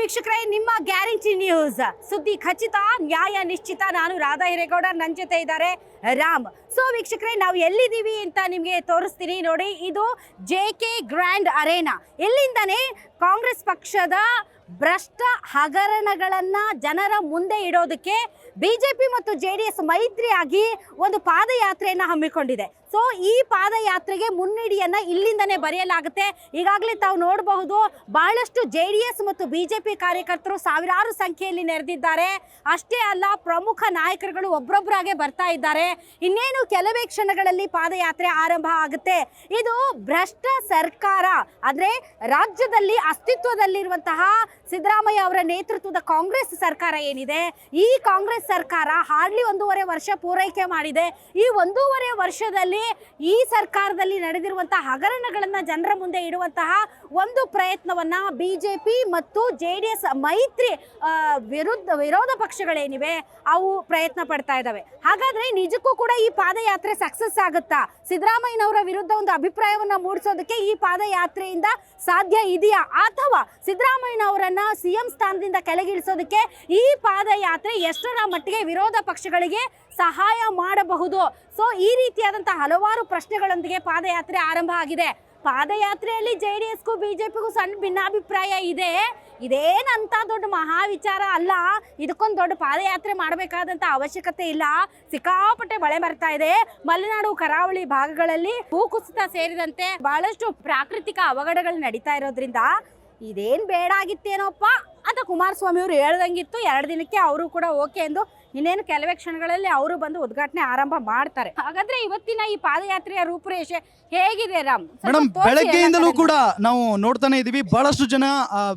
ವೀಕ್ಷಕರೇ, ನಿಮ್ಮ guarantee news ಸುದ್ದಿ ಖಚಿತ, ನ್ಯಾಯ ನಿಶ್ಚಿತ. ನಾನು ರಾಧಾ ಹಿರೇಗೌಡ, ನನ್ನ ಜೊತೆ ಇದ್ದಾರೆ ರಾಮ್. ಸೊ ವೀಕ್ಷಕರೇ, ನಾವು ಎಲ್ಲಿದ್ದೀವಿ ಅಂತ ನಿಮಗೆ ತೋರಿಸ್ತೀನಿ ನೋಡಿ. ಇದು JK ಗ್ರ್ಯಾಂಡ್ ಅರೇನಾ. ಇಲ್ಲಿಂದನೇ ಕಾಂಗ್ರೆಸ್ ಪಕ್ಷದ ಭ್ರಷ್ಟ ಹಗರಣಗಳನ್ನ ಜನರ ಮುಂದೆ ಇಡೋದಕ್ಕೆ ಬಿಜೆಪಿ ಮತ್ತು JDS ಮೈತ್ರಿಯಾಗಿ ಒಂದು ಪಾದಯಾತ್ರೆಯನ್ನು ಹಮ್ಮಿಕೊಂಡಿದೆ. ಸೊ ಈ ಪಾದಯಾತ್ರೆಗೆ ಮುನ್ನುಡಿಯನ್ನ ಇಲ್ಲಿಂದನೇ ಬರೆಯಲಾಗುತ್ತೆ. ಈಗಾಗಲೇ ತಾವು ನೋಡಬಹುದು, ಬಹಳಷ್ಟು JDS ಮತ್ತು ಬಿಜೆಪಿ ಕಾರ್ಯಕರ್ತರು ಸಾವಿರಾರು ಸಂಖ್ಯೆಯಲ್ಲಿ ನೆರೆದಿದ್ದಾರೆ. ಅಷ್ಟೇ ಅಲ್ಲ, ಪ್ರಮುಖ ನಾಯಕರುಗಳು ಒಬ್ಬೊಬ್ಬರಾಗೆ ಬರ್ತಾ ಇದ್ದಾರೆ. ಇನ್ನೇನು ಕೆಲವೇ ಕ್ಷಣಗಳಲ್ಲಿ ಪಾದಯಾತ್ರೆ ಆರಂಭ ಆಗುತ್ತೆ. ಇದು ಭ್ರಷ್ಟ ಸರ್ಕಾರ, ಅಂದ್ರೆ ರಾಜ್ಯದಲ್ಲಿ ಅಸ್ತಿತ್ವದಲ್ಲಿರುವಂತಹ ಸಿದ್ದರಾಮಯ್ಯ ಅವರ ನೇತೃತ್ವದ ಕಾಂಗ್ರೆಸ್ ಸರ್ಕಾರ ಏನಿದೆ, ಈ ಕಾಂಗ್ರೆಸ್ ಸರ್ಕಾರ ಹಾರ್ಡ್ಲಿ 1.5 ವರ್ಷ ಪೂರೈಕೆ ಮಾಡಿದೆ. ಈ 1.5 ವರ್ಷದಲ್ಲಿ ಈ ಸರ್ಕಾರದಲ್ಲಿ ನಡೆದಿರುವಂತಹ ಹಗರಣಗಳನ್ನ ಜನರ ಮುಂದೆ ಇಡುವಂತಹ ಒಂದು ಪ್ರಯತ್ನವನ್ನ ಬಿಜೆಪಿ ಮತ್ತು JDS ಮೈತ್ರಿ ವಿರೋಧ ಪಕ್ಷಗಳೇನಿವೆ ಅವು ಪ್ರಯತ್ನ ಪಡ್ತಾ ಇದ್ದಾವೆ. ಹಾಗಾದ್ರೆ ನಿಜಕ್ಕೂ ಕೂಡ ಈ ಪಾದಯಾತ್ರೆ ಸಕ್ಸಸ್ ಆಗುತ್ತಾ? ಸಿದ್ದರಾಮಯ್ಯನವರ ವಿರುದ್ಧ ಒಂದು ಅಭಿಪ್ರಾಯವನ್ನ ಮೂಡಿಸೋದಕ್ಕೆ ಈ ಪಾದಯಾತ್ರೆಯಿಂದ ಸಾಧ್ಯ ಇದೆಯಾ? ಅಥವಾ ಸಿದ್ದರಾಮಯ್ಯನವರನ್ನ CM ಸ್ಥಾನದಿಂದ ಕೆಳಗಿಳಿಸೋದಕ್ಕೆ ಈ ಪಾದಯಾತ್ರೆ ಎಷ್ಟರ ಮಟ್ಟಿಗೆ ವಿರೋಧ ಪಕ್ಷಗಳಿಗೆ ಸಹಾಯ ಮಾಡಬಹುದು? ಸೊ ಈ ರೀತಿಯಾದಂತಹ ಹಲವಾರು ಪ್ರಶ್ನೆಗಳೊಂದಿಗೆ ಪಾದಯಾತ್ರೆ ಆರಂಭ ಆಗಿದೆ. ಪಾದಯಾತ್ರೆಯಲ್ಲಿ JDSಗೂ ಬಿಜೆಪಿಗೂ ಸಣ್ಣ ಭಿನ್ನಾಭಿಪ್ರಾಯ ಇದೆ. ಇದೇನಂತ ದೊಡ್ಡ ಮಹಾವಿಚಾರ ಅಲ್ಲ. ಇದಕ್ಕೊಂದು ದೊಡ್ಡ ಪಾದಯಾತ್ರೆ ಮಾಡಬೇಕಾದಂತ ಅವಶ್ಯಕತೆ ಇಲ್ಲ. ಸಿಕ್ಕಾಪಟ್ಟೆ ಮಳೆ ಬರ್ತಾ ಇದೆ. ಮಲೆನಾಡು ಕರಾವಳಿ ಭಾಗಗಳಲ್ಲಿ ಭೂಕುಸಿತ ಸೇರಿದಂತೆ ಬಹಳಷ್ಟು ಪ್ರಾಕೃತಿಕ ಅವಘಡಗಳು ನಡೀತಾ ಇರೋದ್ರಿಂದ ಇದೇನ್ ಬೇಡ ಆಗಿತ್ತೇನೋಪ್ಪ ಅಂತ ಕುಮಾರಸ್ವಾಮಿ ಅವರು ಹೇಳ್ದಂಗಿತ್ತು. 2 ದಿನಕ್ಕೆ ಅವರು ಕೂಡ ಓಕೆ ಎಂದು ಇನ್ನೇನು ಕೆಲವೇ ಕ್ಷಣಗಳಲ್ಲಿ ಅವರು ಬಂದು ಉದ್ಘಾಟನೆ ಆರಂಭ ಮಾಡ್ತಾರೆ. ಹಾಗಾದ್ರೆ ಇವತ್ತಿನ ಈ ಪಾದಯಾತ್ರೆಯ ರೂಪುರೇಷೆ ಹೇಗಿದೆ ರಾಮ್? ಮೇಡಮ್, ಬೆಳಗ್ಗೆಯಿಂದಲೂ ಕೂಡ ನಾವು ನೋಡ್ತಾನೆ ಇದೀವಿ, ಬಹಳಷ್ಟು ಜನ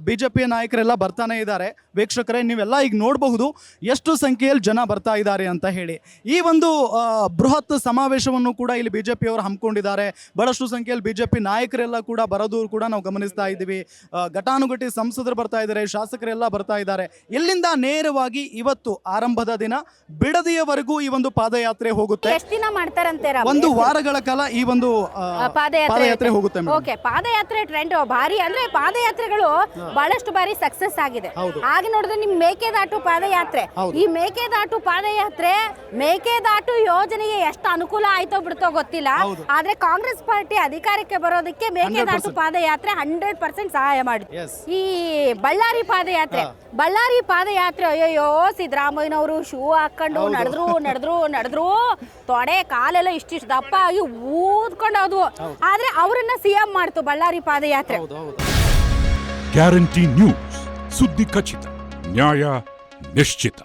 ಬಿಜೆಪಿಯ ನಾಯಕರೆಲ್ಲ ಬರ್ತಾನೆ ಇದ್ದಾರೆ. ವೀಕ್ಷಕರೇ, ನೀವೆಲ್ಲ ಈಗ ನೋಡಬಹುದು ಎಷ್ಟು ಸಂಖ್ಯೆಯಲ್ಲಿ ಜನ ಬರ್ತಾ ಇದ್ದಾರೆ ಅಂತ ಹೇಳಿ. ಈ ಒಂದು ಬೃಹತ್ ಸಮಾವೇಶವನ್ನು ಕೂಡ ಇಲ್ಲಿ ಬಿಜೆಪಿ ಅವರು ಹಮ್ಮಿಕೊಂಡಿದ್ದಾರೆ. ಬಹಳಷ್ಟು ಸಂಖ್ಯೆಯಲ್ಲಿ ಬಿಜೆಪಿ ನಾಯಕರೆಲ್ಲ ಕೂಡ ಬರೋದು ಕೂಡ ನಾವು ಗಮನಿಸ್ತಾ ಇದ್ದೀವಿ. ಘಟಾನುಘಟಿ ಸಂಸದರು ಬರ್ತಾ ಇದ್ದಾರೆ, ಶಾಸಕರೆಲ್ಲ ಬರ್ತಾ ಇದ್ದಾರೆ. ಇಲ್ಲಿಂದ ನೇರವಾಗಿ ಇವತ್ತು ಆರಂಭದ ದಿನ ಬಿಡದಿಯವರೆಗೂ ಈ ಒಂದು ಪಾದಯಾತ್ರೆ ಹೋಗುತ್ತೆ. ಎಷ್ಟು ದಿನ ಮಾಡ್ತಾರಂತೆ? 1 ವಾರಗಳ ಕಾಲ ಈ ಒಂದು ಪಾದಯಾತ್ರೆ ಹೋಗುತ್ತೆ. ಓಕೆ, ಪಾದಯಾತ್ರೆ ಟ್ರೆಂಡ್ ಭಾರಿ, ಅಂದ್ರೆ ಪಾದಯಾತ್ರೆಗಳು ಬಹಳಷ್ಟು ಬಾರಿ ಸಕ್ಸಸ್ ಆಗಿದೆ. ಹಾಗೆ ನೋಡಿದ್ರೆ ನಿಮ್ ಮೇಕೆದಾಟು ಪಾದಯಾತ್ರೆ, ಈ ಮೇಕೆದಾಟು ಪಾದಯಾತ್ರೆ ಮೇಕೆದಾಟು ಯೋಜನೆಗೆ ಎಷ್ಟು ಅನುಕೂಲ ಆಯ್ತೋ ಬಿಡ್ತೋ ಗೊತ್ತಿಲ್ಲ. ಆದ್ರೆ ಕಾಂಗ್ರೆಸ್ ಪಾರ್ಟಿ ಅಧಿಕಾರಕ್ಕೆ ಬರೋದಕ್ಕೆ ಮೇಕೆದಾಟು ಪಾದಯಾತ್ರೆ 100% ಸಹಾಯ ಮಾಡಿದೆ. ಈ ಬಳ್ಳಾರಿ ಪಾದಯಾತ್ರೆ ಅಯ್ಯೋ, ಸಿದ್ದರಾಮಯ್ಯನವರು ಶೂ ಹಾಕೊಂಡು ನಡೆದ್ರು ತೊಡೆ ಕಾಲೆಲ್ಲ ಇಷ್ಟಿಷ್ಟು ದಪ್ಪ ಆಗಿ ಊದ್ಕೊಂಡು ಹೋದ್ವು. ಆದ್ರೆ ಅವರನ್ನ CM ಮಾಡ್ತು ಬಳ್ಳಾರಿ ಪಾದಯಾತ್ರೆ. ಗ್ಯಾರಂಟಿ ನ್ಯೂಸ್, ಸುದ್ದಿ ಖಚಿತ, ನ್ಯಾಯ ನಿಶ್ಚಿತ.